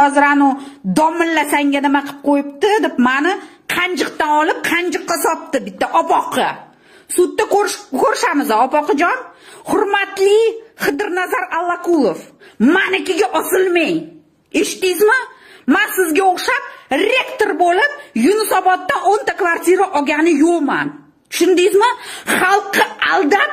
Hozir domilla senga nima qilib qo'yibdi deb meni qanjiqdan olib qanjiqqa sopdi bitta opoqqa. Sudda ko'rishamiz opoqijon. Hurmatli Xidirnazar Allaqulov, menikiga osilmang. Eshitdingizmi? Men sizga o'xshab rektor bo'lib Yunusoboddan 10 ta kvartira olgani yo'qman. Tushundingizmi? Xalqni aldab,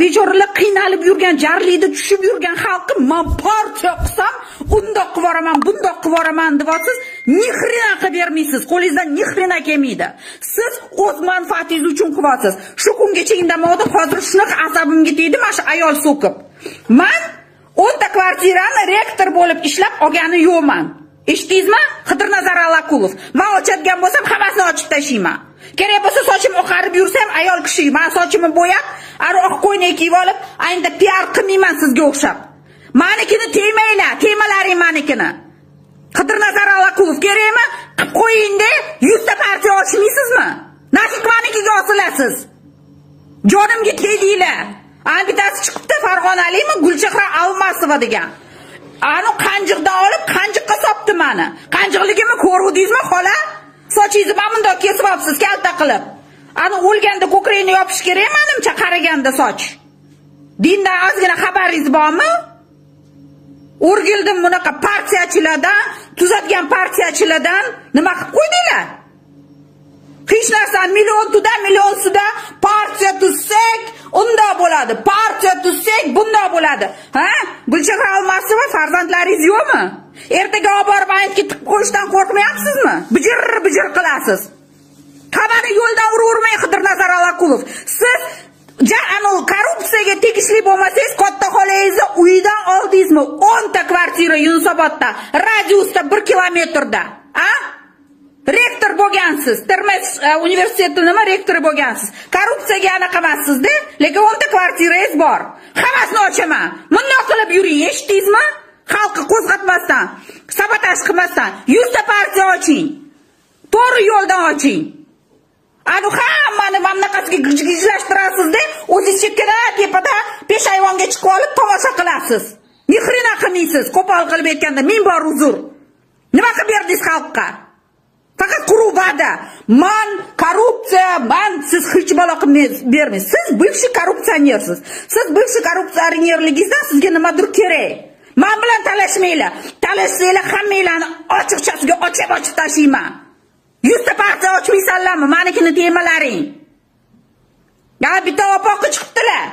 bechoralar qiynalib yurgan, jarlikda tushib yurgan xalqni men partiya qilsam, undoq qilib boraman, bundoq qilib boraman deyapsiz. Ni xrena qilib bermaysiz. Qo'lingizdan ni xrena kelmaydi. Siz o'z manfaatingiz uchun qilyapsiz. Shu kungacha indamadim, hozir shunaqa asabimga tegdi, mana shu ayol so'kib. Men 10 ta kvartirani rektor bo'lib ishlab olgani yo'qman. Eshitdingizmi? Xidirnazar Allaqulov. Men ochadigan bo'lsam, hammasini ochib tashlayman. Kerak bo'lsa sochimni oqarib yursam, ayol kishi, men sochimni bo'yab, oq qo'yni kiyib olib, endi PR qilmayman sizga o'xshab. Menikini tegmanglar, tegmalaring menikini. Xidirnazar Allaqulov kerakmi? Qilib qo'ying-da, 100 ta partiya ochmaysizmi? Naqd menikiga osilasiz. Jonimga tegdinglar. Bittasi chiqibdi, Farg'onalikmi, Gulchehra Almasova degan. Qanjiqdan olib, qanjiqqa sopdi meni. Qanjiqligimni ko'rdingizmi, xola? Sochingizni mana bundoq kesib olibsiz, kalta qilib. O'lganda ko'krakni yopish kerak menimcha, qaraganda soch. Dindan ozgina xabaringiz bormi? O'rgildim bunaqa partiyachilardan, tuzatgan partiyachilardan nima qilib qo'ydinglar? Hech narsa million tuda, million suda partiya tuzsak, unda bo'ladi. Partiya tuzsak, bunda bo'ladi. Ha? Gulchehra Almasova farzandlaringiz yo'qmi? Ertaga olib borib aytib ketib qo'yishdan qo'rqmayapsizmi? Bijir qilasiz. Hamani yo'ldan urmang Xidirnazar Allaqulov. Siz korrupsiyaga tegishli bo'lmasangiz, katta xolangizni uyidan oldingizmi? 10 ta kvartira Yunusobodda, radiusda 1 kilometrda. Ha? Rektor bo'lgansiz. Termiz universitetining nima rektori bo'lgansiz. Korrupsiyaga anaqa emassiz-da, lekin 10 ta kvartirangiz bor. Hammasini ochaman. Bundoq qilib yuring, eshitdingizmi? Xalqni qo'zg'atmasdan, sabotaj qilmasdan 100 ta partiya oching. To'g'ri yo'ldan oching. Hammani mamlakatga gijlashtirasiz-da, o'zingiz chekkada, tepada peshayvonga chiqib olib tomosha qilasiz. Ni xrena qilmaysiz, qo'pol qilib aytganda, men bor uzr. Nima qilib berdingiz xalqqa? Faqat quruq va'da. Men korrupsiya, siz hech balo qilib bermaysiz. Siz bivshiy korrupsionersiz. Siz bivshiy korrupsionerligingizdan sizga nimadir kerak. Men bilan talashmanglar. Talashsanglar hammanglarni ochiqchasiga ochib tashlayman. 100 ta partiya ochmaysanlarmi? Menikini tegmalaring. Bitta opoqqa chiqibdilar.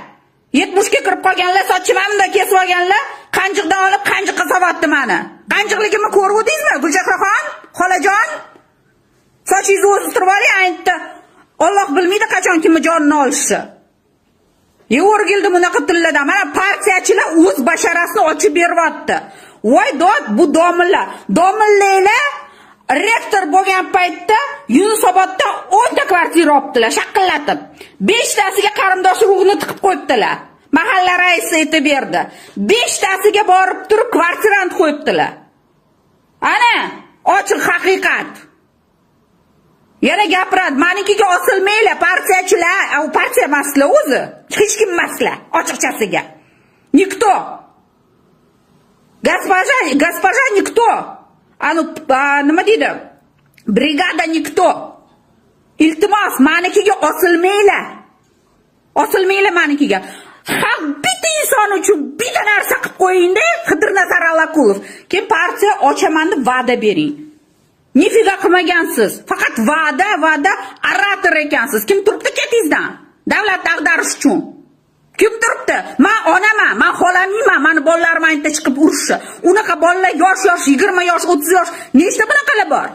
70 ga kirib qolganlar, sochimni kesib olganlar, qanjiqdan olib qanjiqqa sovatdi meni. Qanjiqligimni ko'rdingizmi, Gulchehraxon? Xolajon? Sochingizni o'zi turib oling, aytdi. Alloh bilmaydi qachon kimni jonini olishi. O'rgildi bunaqa tillardan. Mana partiyachilar o'z basharasini ochib beryapti. Voy dod, bu domilla. Domillar rektor bo'lgan paytda Yunusobodda 10 ta kvartira olibdilar, shaqillatib. 5 tasiga qarindosh urug'ini tiqib qo'yibdilar. Mahalla raisi aytib berdi. 5 tasiga borib turib kvartirani qo'yibdilar. Ana, ochiq haqiqat. Yana gapiradi, menikiga osilmanglar, partiyachilar, partiya emaslar o'zi. Hech kim emaslar, ochiqchasiga. Nikto. Госпожа никто. Nima deydi? Brigada nikto. Iltimos, menikiga osilmanglar. Osilmanglar menikiga. Bitta inson uchun bitta narsa qilib qo'ying-da, Xidirnazar Allaqulov. Keyin partiya ochaman deb va'da bering. Nifiga qilmagansiz. Faqat va'da orator ekansiz. Kim turibdi ketingizdan? Davlat ag'darish uchun. Kim turibdi? Men onaman, men xolamiyman, meni bolalarim aytda chiqib urishdi. Unaqa bolalar yosh, 20 yosh, 30 yosh, nechta bunaqalar bor?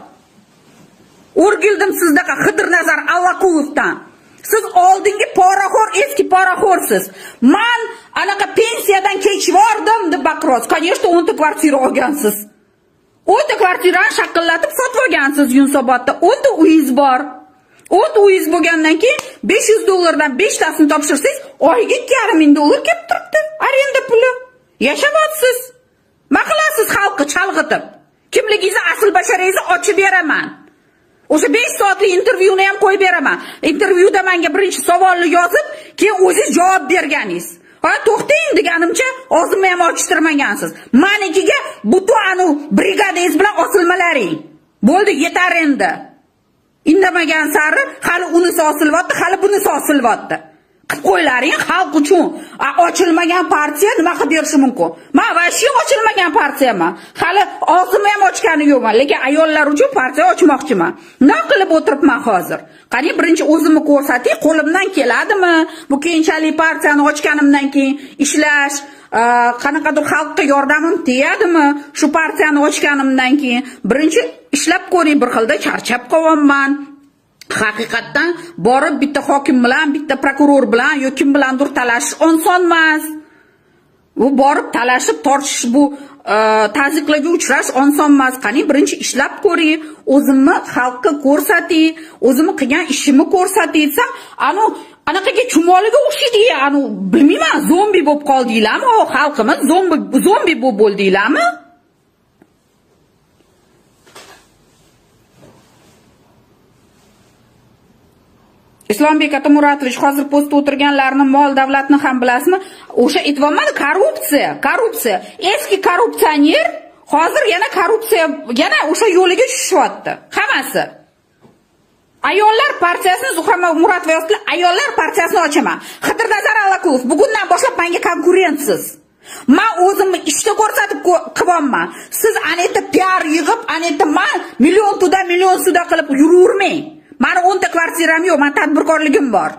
O'rgildim sizdaqa Xidirnazar Allaqulovdan. Siz oldingi poraxo'r, eski poraxo'rsiz. Men anaqa pensiyadan kechvordim deb baqiryapsiz. Конечно, 10 ta kvartira olgansiz. 10 ta kvartirani shaqillatib sotib olgansiz Yunusobodda. 10 ta uyingiz bor. 10 ta uyingiz bo'lgandan keyin $500 5 tasini topshirsangiz, oyiga $2,500 kelib turibdi. Arenda puli. Yashayapsiz. Nima qilasiz xalqni chalg'itib? Kimligingizni, asl basharangizni ochib beraman. O'sha 5 soatlik intervyuni ham qo'yib beraman. Intervyuda menga birinchi savolni yozib, keyin o'zingiz javob berganingiz. To'xtang deganimcha, og'zimni ham ochtirmagansiz. Manikiga butun anu brigadangiz bilan osilmalaring. Bo'ldi, yetar endi. Indamagan sari hali unisi osilyapti, hali bunisi osilyapti. Qilib qo'ylaring xalq uchun. Ochilmagan partiya nima qilib berishi mumkin? Men vashing ochilmagan partiyaman. Hali og'zimni ham ochgani yo'qman, lekin ayollar uchun partiya ochmoqchiman. Nima qilib o'tiribman hozir? Qani birinchi o'zimni ko'rsating, qo'limdan keladimi? Bu keyinchalik partiyani ochganimdan keyin ishlash, qanaqadir xalqqa yordamim tegadimi? Shu partiyani ochganimdan keyin birinchi ishlab ko'ring, bir xilda charchab qolyapman. Haqiqatdan borib bitta hokim bilan, bitta prokuror bilan yoki kim bilandir talashish oson emas. Bu borib talashib tortishish, bu tazyiqlarga uchrash oson emas. Qani birinchi ishlab ko'ring, o'zimni xalqqa ko'rsating, o'zimni qilgan ishimni ko'rsatay desam, anaqaga chumoliga o'xshaydi, bilmayman, zombi bo'lib qoldinglarmi? Xalqimiz zombi bo'lib bo'ldinglarmi? Islombek Atamuratovich hozir postda o'tirganlarni mol davlatni ham bilasizmi? O'sha aytibman, korrupsiya. Eski korrupsioner hozir yana korrupsiya, yana o'sha yo'liga tushyapti. Hammasi. Ayollar partiyasini Zuhra Muratova yozdilar, ayollar partiyasini ochaman. Xidirdazar Allakulov bugundan boshlab menga konkurentsiz. Men o'zimni ishda ko'rsatib qilyapman. Siz aneta PR yig'ib, aneta men million suda qilib yuravermang. Mani 10 ta kvartiram yo'q, men tadbirkorligim bor.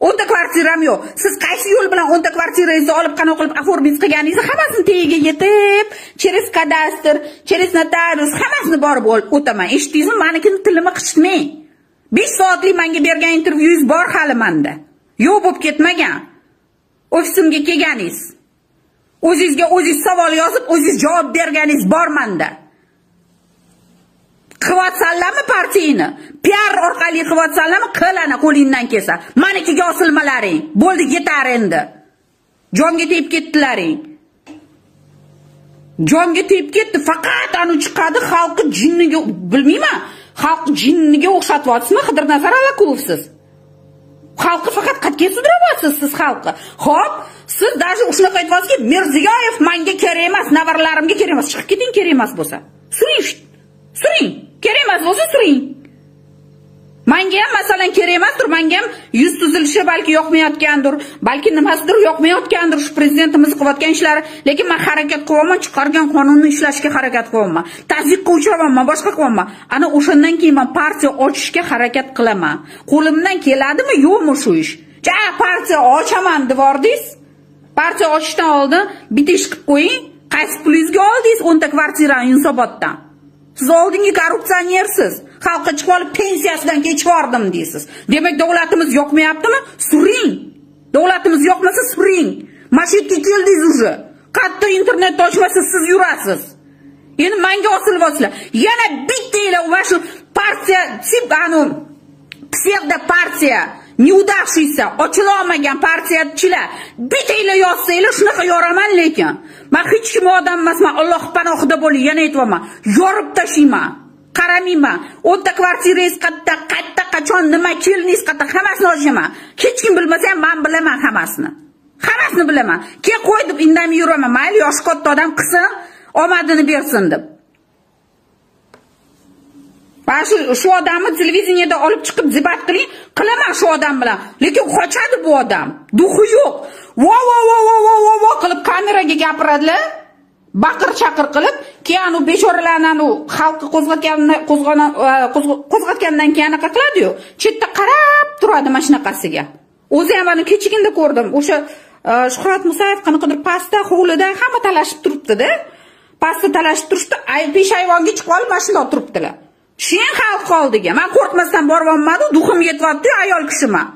10 ta kvartiram yo'q. Siz qaysi yo'l bilan 10 ta kvartirangizni olib qana qilib oformingiz qilganingizni hammasini tagiga yetib, через kadastr, через notarius hammasini borib o'taman. Eshitdingizmi? Menikini tilimni qichitmang. 5 soatlik menga bergan intervyuingiz bor hali menda. Yo'q bo'lib ketmagan. Ofisimga kelganingiz. O'zingizga o'zingiz savol yozib, o'zingiz javob berganingiz bor menda. Qivatsanlarmi partiyani? PR orqali qivatsanlarmi? Qilana qo'lingdan kelsa. Manikiga osilmalaring. Bo'ldi, yetar endi. Jonga tegib ketdilaring. Jonga tegib ketdi. Faqat anu chiqadi, xalqi jinniga, bilmayman. Xalq jinniga o'xshatyapsizmi? Xidirdazar Allakulovsiz. Xalqi faqat qatga sudrayapsiz siz xalqi. Xo'p, siz даже shunaqa aytyapsizki, Mirziyoyev menga kerak emas, navarlarimga kerak emas. Chiqib keting, kerak emas bo'lsa. Suring. Kerak emas bo'lsa suring. Menga ham masalan kerak emasdir, menga ham yuz tuzilishi balki yoqmayotgandir, balki nimasidir yoqmayotgandir shu prezidentimiz qilayotgan ishlari, lekin men harakat qilaman, chiqargan qonunni ishlashga harakat qilaman. Tazyiqqa uchraman, boshqa qilaman. Ana o'shandan keyin men partiya ochishga harakat qilaman. Qo'limdan keladimi, yo'qmi shu ish? Partiya ochaman devordingiz. Partiya ochishdan oldin bitta ish qilib qo'ying. Qaysi pulingizga oldingiz 10 ta kvartirani Yunusoboddan? Siz oldingi korrupsionersiz. Xalqqa chiqib olib pensiyasidan kechib bordim deysiz. Demak, davlatimiz yoqmayaptimi? Suring. Davlatimiz yoqmasa suring. Mashitga keldingiz уже. Qatta internet ochmasa siz yurasiz. Endi menga osilyapsizlar. Yana bittanglar va shu partiya, psevdo partiya, neudavshiysa, ochilolmagan partiyachilar bittanglar yozsanglar shunaqa yoraman, lekin men hech kim odam emasman, Alloh panohida bo'ling, yana aytibman. Yorib tashlayman. Qaramayman. 10 ta kvartirangiz qayerda, qachon, nima kelningiz qayerda, hammasini ochaman. Hech kim bilmasa ham men bilaman hammasini. Hammasini bilaman. Kel qo'y deb indamay yuraman. Mayli yosh katta odam qilsin, omadini bersin deb. Ben shu odamni televideniyada olib chiqib debat qilaman shu odam bilan. Lekin qochadi bu odam. Duxi yo'q. Vo qilib kameraga gapiradilar. Baqir-chaqir qilib, keyin u beshoralarni xalqni qo'zg'atgandan keyin anaqa qiladi-yu. Chetda qarab turadi mashinaqasiga. O'zi ham mana kechiganda ko'rdim. O'sha Shuhrat Musayev qanaqadir pastda, hovlida hamma talashib turibdi-da. Pastda talashib turishdi, peshayvonga chiqib olib mashinada turibdilar. Shen xalq qoldiga. Men qo'rqmasdan borolmadim, duxim yetyapti-yu, ayol kishiman.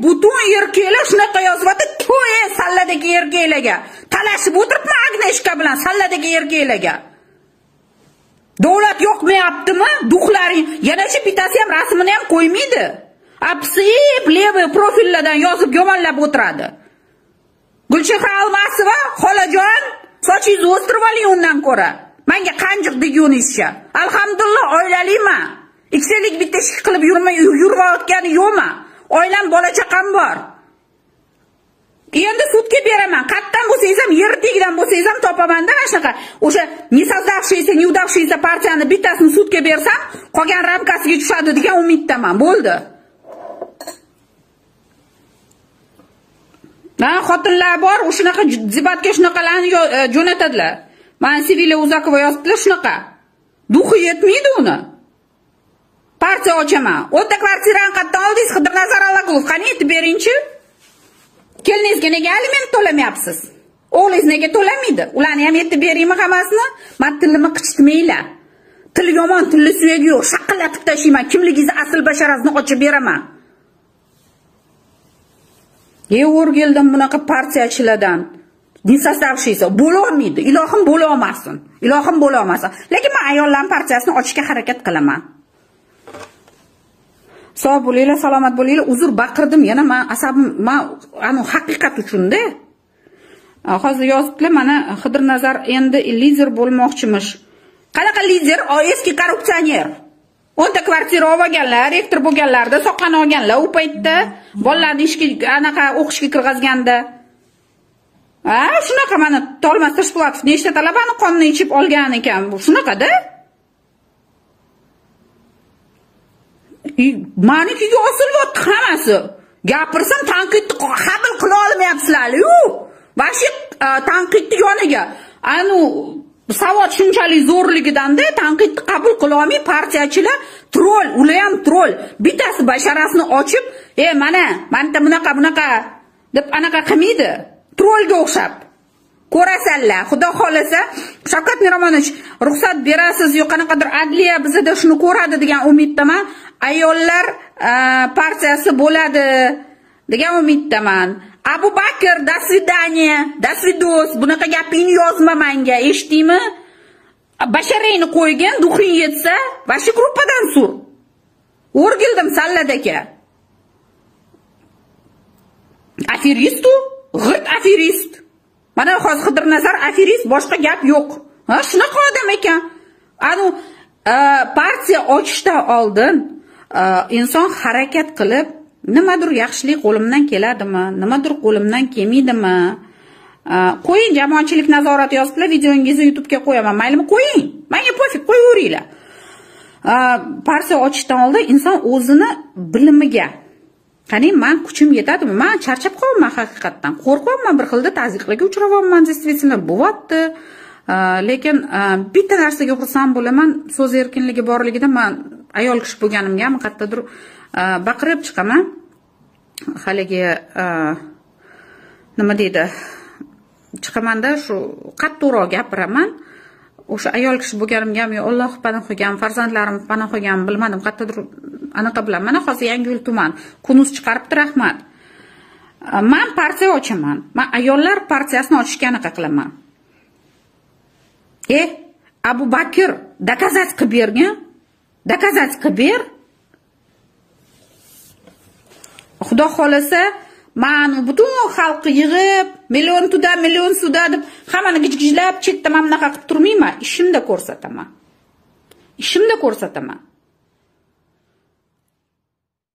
Butun erkaklar shunaqa yozyapti, to'y salladagi erkaklarga. Talashib o'tiribman Agneshka bilan salladagi erkaklarga. Davlat yo'qmayaptimi? Duxlaring. Yana shu bittasi ham rasmini ham qo'ymaydi. Apsib levi profillardan yozib yomonlab o'tiradi. Gulchehra Almasova, xolajon, sochingizni o'stirib oling undan ko'ra. Menga qanjiq degunizcha. Alhamdulillah, oilaliman. Ikkitalik bitta ish qilib yurmayotgani yo'qmi? Oilam, bola chaqam bor. Endi sudga beraman. Qayerdan bo'lsangiz ham, yer tagidan bo'lsangiz ham topaman-da mana shunaqa. O'sha nesozdavshiysa, neudavshiysa partiyani bittasini sudga bersam, qolgan ramkasiga tushadi degan umiddaman. Bo'ldi. Xotinlar bor, o'shunaqa zibatga shunaqalarni jo'natadilar. Mana Sevilla Uzakova yozibdilar shunaqa. Duxi yetmaydi uni. Partiya ochaman. O'ta kvartirani qayerdan oldingiz? Xidirnazar Alagulov, qani aytib beringchi? Keliningizga nega aliment to'lamayapsiz? O'g'lingiz nega to'lamaydi? Ularni ham aytib beraymi hammasini? Men tilimni qichitmaylar. Til yomon, tilli suyagi yo'q. Shaqillatib tashlayman. Kimligingizni asl basharasini ochib beraman. O'rgildim bunaqa partiyachilardan. Nesozdavshiysa bo'la olmaydi. Ilohim bo'la olmasin. Ilohim bo'la olmasin. Lekin men ayollar partiyasini ochishga harakat qilaman. Sog' bo'linglar, salomat bo'linglar. Uzr baqirdim, yana men asabim, men haqiqat uchun-da. Hozir yozibdilar, mana Xidirnazar endi lider bo'lmoqchimish. Qanaqa lider? Eski korrupsioner. 10 ta kvartira olganlar, rektor bo'lganlarda, soqqan olganlar, u paytda bolalarni ishga anaqa o'qishga kirgazganda. Shunaqa mana Tolmas Toshpo'latov nechta talabani qonni ichib olgan ekan. Bu shunaqa-da. Manikiga osilibdi hammasi. Gapirsam tanqidni qabul qila olmayapsizlar-ku. Vashi tanqidni yoniga. Savod shunchalik zo'rligidan-da tanqidni qabul qila olmay partiyachilar troll, ular ham troll. Bittasi basharasini ochib, mana bunaqa deb anaqa qilmaydi. Trollga o'xshab. Ko'rasanlar, xudo xolasa, Shavkat Miromonovich ruxsat berasiz, yo'q qanaqadir adliya bizda shuni ko'radi degan umiddaman. Ayollar partiyasi bo'ladi degan umiddaman. Abu Bakr, до свидания, до свидос. Bunaqa gapingni yozma menga, eshitdingmi? Basharangni qo'ygan, duxing yetsa, vashi gruppadan sur. O'rgildim salladaka. Aferist u, g'irt aferist. Mana hozir Xidirnazar aferist, boshqa gap yo'q. Shunaqa odam ekan. Partiya ochishdan oldin inson harakat qilib, nimadir yaxshilik qo'limdan keladimi, nimadir qo'limdan kelmaydimi? Qo'ying, jamoatchilik nazorati yoziblar, videongizni YouTube ga qo'yaman. Maylimi qo'ying. Menga pofik, qo'yaveringlar. Partiya ochishdan oldin inson o'zini bilimiga, qani men kuchim yetadimi? Men charchab qolman haqiqatdan. Qo'rqyapman, bir xilda tazyiqlarga uchrayapman, действительно bo'lyapti. Lekin bitta narsaga xursand bo'laman, so'z erkinligi borligida men ayol kishi bo'lganimga ham qayerdadir baqirib chiqaman. Haligi nima deydi? Chiqamanda shu qattiqroq gapiraman. O'sha ayol kishi bo'lganimga ham Alloh panoh qilgan, farzandlarim panoh qilgan, bilmadim, qayerdadir anaqa bilan. Mana hozir Yangiyo'l tuman kunuz chiqaribdi, rahmat. Men partiya ochaman. Men ayollar partiyasini ochishga anaqa qilaman. Abu Bakr доказать qilib bergan. Доказать qilib ber. Xudo xolasa, men butun xalqni yig'ib, million suda deb hammani gijgijlab, chetda men bunaqa qilib turmayman. Ishimda ko'rsataman.